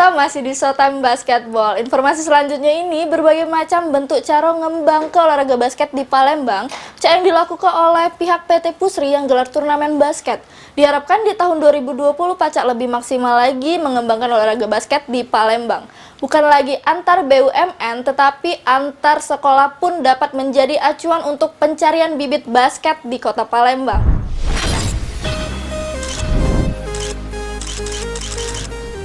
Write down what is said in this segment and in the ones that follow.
pemirsa, masih di Showtime Basketball. Informasi selanjutnya ini, berbagai macam bentuk cara ngembang ke olahraga basket di Palembang yang dilakukan oleh pihak PT Pusri yang gelar turnamen basket. Diharapkan di tahun 2020 Pacak lebih maksimal lagi mengembangkan olahraga basket di Palembang. Bukan lagi antar BUMN, tetapi antar sekolah pun dapat menjadi acuan untuk pencarian bibit basket di kota Palembang.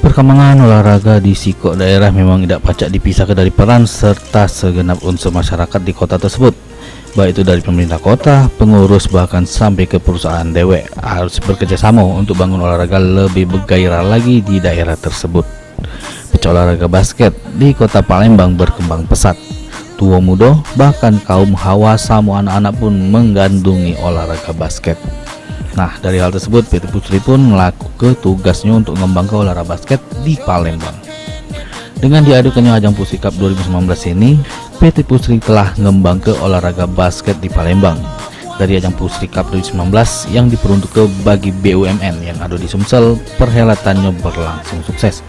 Perkembangan olahraga di sikok daerah memang tidak pacak dipisahkan dari peran serta segenap unsur masyarakat di kota tersebut, baik itu dari pemerintah kota, pengurus, bahkan sampai ke perusahaan dewek harus bekerjasama untuk bangun olahraga lebih bergairah lagi di daerah tersebut. Pecah olahraga basket di kota Palembang berkembang pesat. Tua muda bahkan kaum hawa sama anak-anak pun menggandungi olahraga basket. Nah, dari hal tersebut PT Pusri pun melakukan tugasnya untuk mengembangkan olahraga basket di Palembang. Dengan diadakannya ajang Pusri Cup 2019 ini, PT Pusri telah mengembangkan olahraga basket di Palembang. Dari ajang Pusri Cup 2019 yang diperuntukkan bagi BUMN yang ada di Sumsel, perhelatannya berlangsung sukses.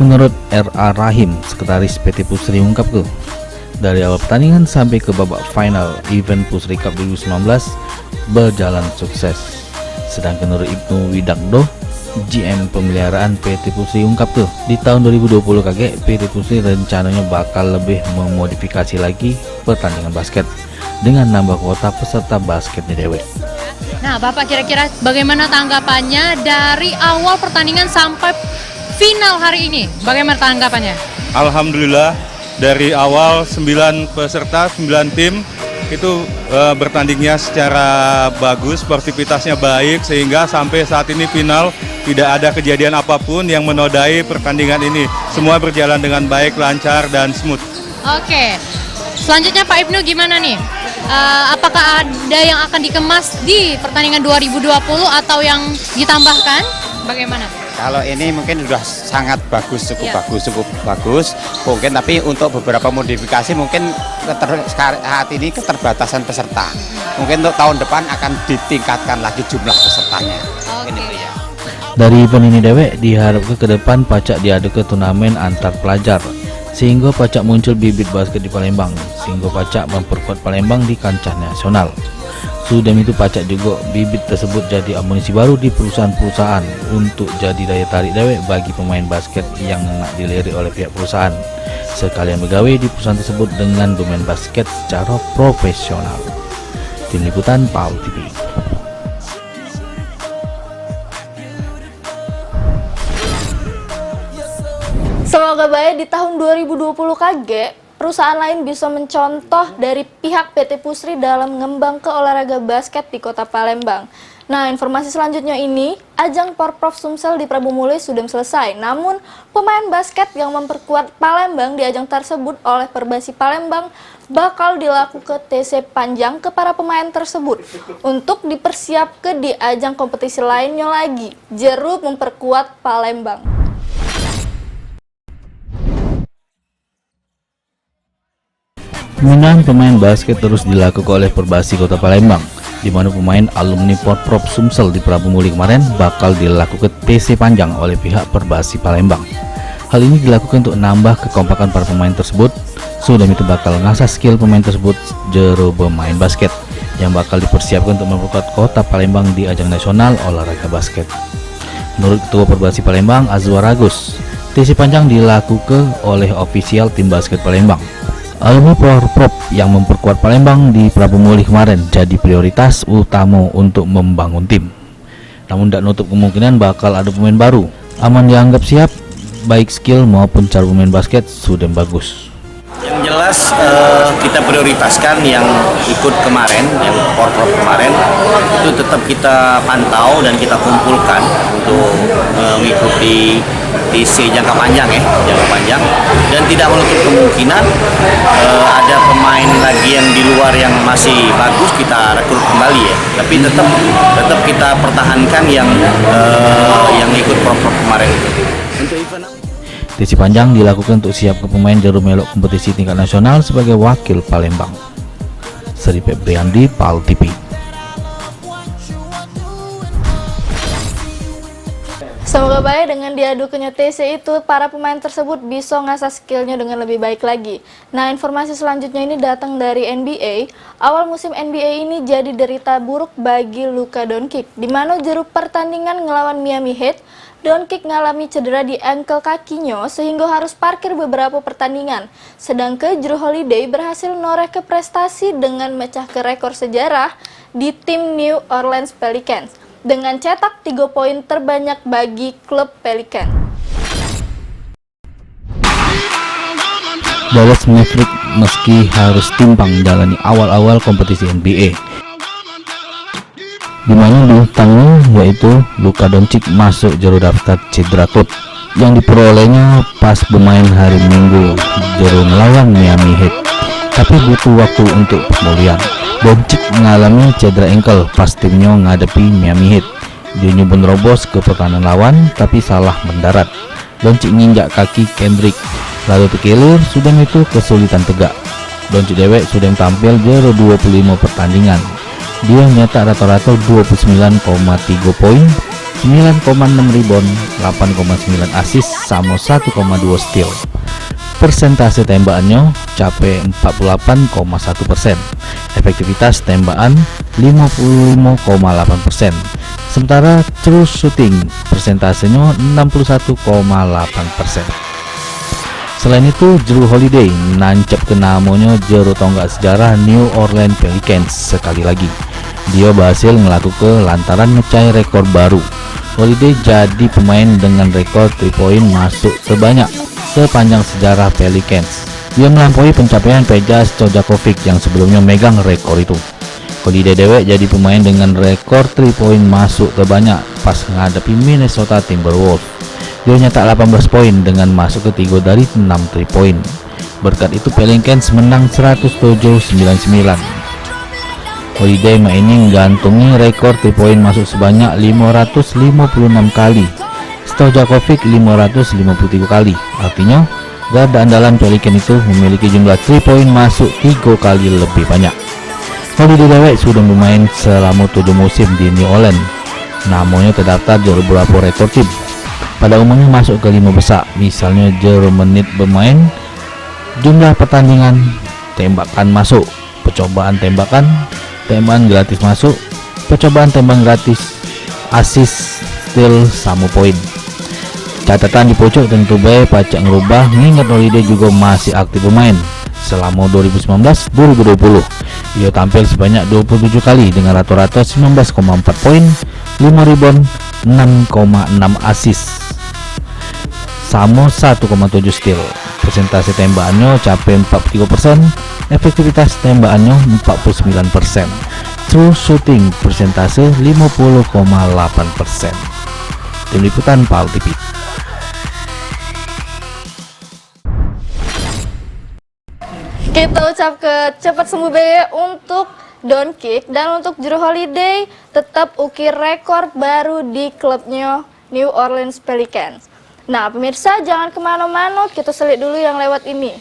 Menurut R.A. Rahim, Sekretaris PT Pusri ungkapkan, dari awal pertandingan sampai ke babak final event Pusri Cup 2019 berjalan sukses. Sedangkan menurut Ibnu Widakdo, GM pemeliharaan PT Pusri ungkap tuh, di tahun 2020 kage PT Pusri rencananya bakal lebih memodifikasi lagi pertandingan basket dengan nambah kuota peserta basketnya dewek. Nah, Bapak kira-kira bagaimana tanggapannya dari awal pertandingan sampai final hari ini? Bagaimana tanggapannya? Alhamdulillah, dari awal 9 peserta, 9 tim itu bertandingnya secara bagus, sportivitasnya baik, sehingga sampai saat ini final tidak ada kejadian apapun yang menodai pertandingan ini. Semua berjalan dengan baik, lancar, dan smooth. Oke, selanjutnya Pak Ibnu gimana nih? Apakah ada yang akan dikemas di pertandingan 2020 atau yang ditambahkan? Bagaimana? Kalau ini mungkin sudah sangat bagus, cukup bagus. Mungkin tapi untuk beberapa modifikasi mungkin saat ini keterbatasan peserta. Mungkin untuk tahun depan akan ditingkatkan lagi jumlah pesertanya. Mungkin itu ya. Dari event ini dewek diharapkan ke depan Pacak diadakan turnamen antar pelajar, sehingga Pacak muncul bibit basket di Palembang, sehingga Pacak memperkuat Palembang di kancah nasional. Sudah itu Pacak juga bibit tersebut jadi amunisi baru di perusahaan-perusahaan untuk jadi daya tarik dewek bagi pemain basket yang nak dilirik oleh pihak perusahaan, sekalian bergawe di perusahaan tersebut dengan bermain basket secara profesional. Tim Liputan PAL TV. Semoga baik di tahun 2020 kage perusahaan lain bisa mencontoh dari pihak PT Pusri dalam mengembang ke olahraga basket di kota Palembang. Nah, informasi selanjutnya ini, ajang Porprov Sumsel di Prabu Mulih sudah selesai. Namun, pemain basket yang memperkuat Palembang di ajang tersebut oleh Perbasi Palembang bakal dilakukan TC panjang ke para pemain tersebut untuk dipersiapkan di ajang kompetisi lainnya lagi, jeru memperkuat Palembang. Pembinaan pemain basket terus dilakukan oleh Perbasi Kota Palembang, di mana pemain alumni Porprov Sumsel di Prabu Mulih kemarin bakal dilakukan TC panjang oleh pihak Perbasi Palembang. Hal ini dilakukan untuk menambah kekompakan para pemain tersebut. Sudah itu bakal ngasah skill pemain tersebut jero bermain basket yang bakal dipersiapkan untuk memperkuat Kota Palembang di ajang nasional olahraga basket. Menurut Ketua Perbasi Palembang Azwar Agus, TC panjang dilakukan oleh ofisial tim basket Palembang. Alumni Porprov yang memperkuat Palembang di Prabu Mulih kemarin jadi prioritas utama untuk membangun tim. Namun tidak nutup kemungkinan bakal ada pemain baru. Aman dianggap siap, baik skill maupun cara bermain basket sudah bagus. Yang jelas kita prioritaskan yang ikut kemarin, yang Porprov kemarin itu tetap kita pantau dan kita kumpulkan untuk mengikuti TC jangka panjang dan tidak menutup kemungkinan ada pemain lagi yang di luar yang masih bagus kita rekrut kembali ya, tapi tetap kita pertahankan yang ikut Porprov kemarin itu. Untuk event TC panjang dilakukan untuk siap ke pemain jarum melok kompetisi tingkat nasional sebagai wakil Palembang. Seri Febriandi, PAL TV. Semoga baik dengan diadu kenyot TC itu, para pemain tersebut bisa ngasah skillnya dengan lebih baik lagi. Nah, informasi selanjutnya ini datang dari NBA. Awal musim NBA ini jadi derita buruk bagi Luka Doncic, di mana juru pertandingan ngelawan Miami Heat, Doncic ngalami cedera di ankle kakinya sehingga harus parkir beberapa pertandingan. Sedangkan Jrue Holiday berhasil noreh ke prestasi dengan mecahkan rekor sejarah di tim New Orleans Pelicans dengan cetak 3 poin terbanyak bagi klub Pelican. Dallas Mavericks meski harus timpang jalani awal-awal kompetisi NBA, di mana bintangnya yaitu Luka Doncic masuk juru daftar cedera klub yang diperolehnya pas bermain hari Minggu juru melawan Miami Heat, tapi butuh waktu untuk pemulihan. Doncic mengalami cedera ankle pas timnya ngadepi Miami Heat. Dia nyoba nerobos ke pertahanan lawan tapi salah mendarat. Doncic nginjak kaki Kendrick lalu terkilir, sudah itu kesulitan tegak. Doncic dewek sudah tampil jero 25 pertandingan. Dia nyetak rata-rata 29,3 poin, 9,6 rebound, 8,9 assist sama 1,2 steal. Persentase tembakannya capai 48,1%, efektivitas tembakan 55,8%, sementara true shooting persentasenya 61,8%. Selain itu, Jrue Holiday nancep ke namanya juru tonggak sejarah New Orleans Pelicans sekali lagi. Dia berhasil melakukan lantaran mecah rekor baru. Holiday jadi pemain dengan rekor 3 poin masuk terbanyak sepanjang sejarah Pelicans. Dia melampaui pencapaian Peja Stojakovic yang sebelumnya megang rekor itu. Holiday dewek jadi pemain dengan rekor 3 poin masuk terbanyak pas menghadapi Minnesota Timberwolves. Dia nyetak 18 poin dengan masuk ke 3 dari 6 3 poin. Berkat itu Pelicans menang 107-99. Holiday ini menggantungi rekor 3 poin masuk sebanyak 556 kali. Stojakovic 553 kali. Artinya, garda andalan Pelican itu memiliki jumlah 3 poin masuk 3 kali lebih banyak. Holiday dewek sudah bermain selama 7 musim di New Orleans. Namanya terdaftar di beberapa rekor tim. Pada umumnya masuk ke 5 besar, misalnya jero menit bermain, jumlah pertandingan, tembakan masuk, percobaan tembakan gratis masuk, percobaan tembakan gratis, assist, steal, sama poin. Catatan di pojok tentu baik pacak ngerubah, mengingat Holiday juga masih aktif bermain selama 2019-2020. Ia tampil sebanyak 27 kali dengan rata-rata 19,4 poin, 5 rebound, 6,6 assist, sama 1,7 steal. Persentase tembakannya capai 43%, efektivitas tembakannya 49%, true shooting persentase 50,8%. Tim Liputan PAL TV. Kita ucap ke cepat sembuh be untuk Doncic, dan untuk Jrue Holiday tetap ukir rekor baru di klubnya New Orleans Pelicans. Nah pemirsa, jangan kemana-mana, kita selit dulu yang lewat ini.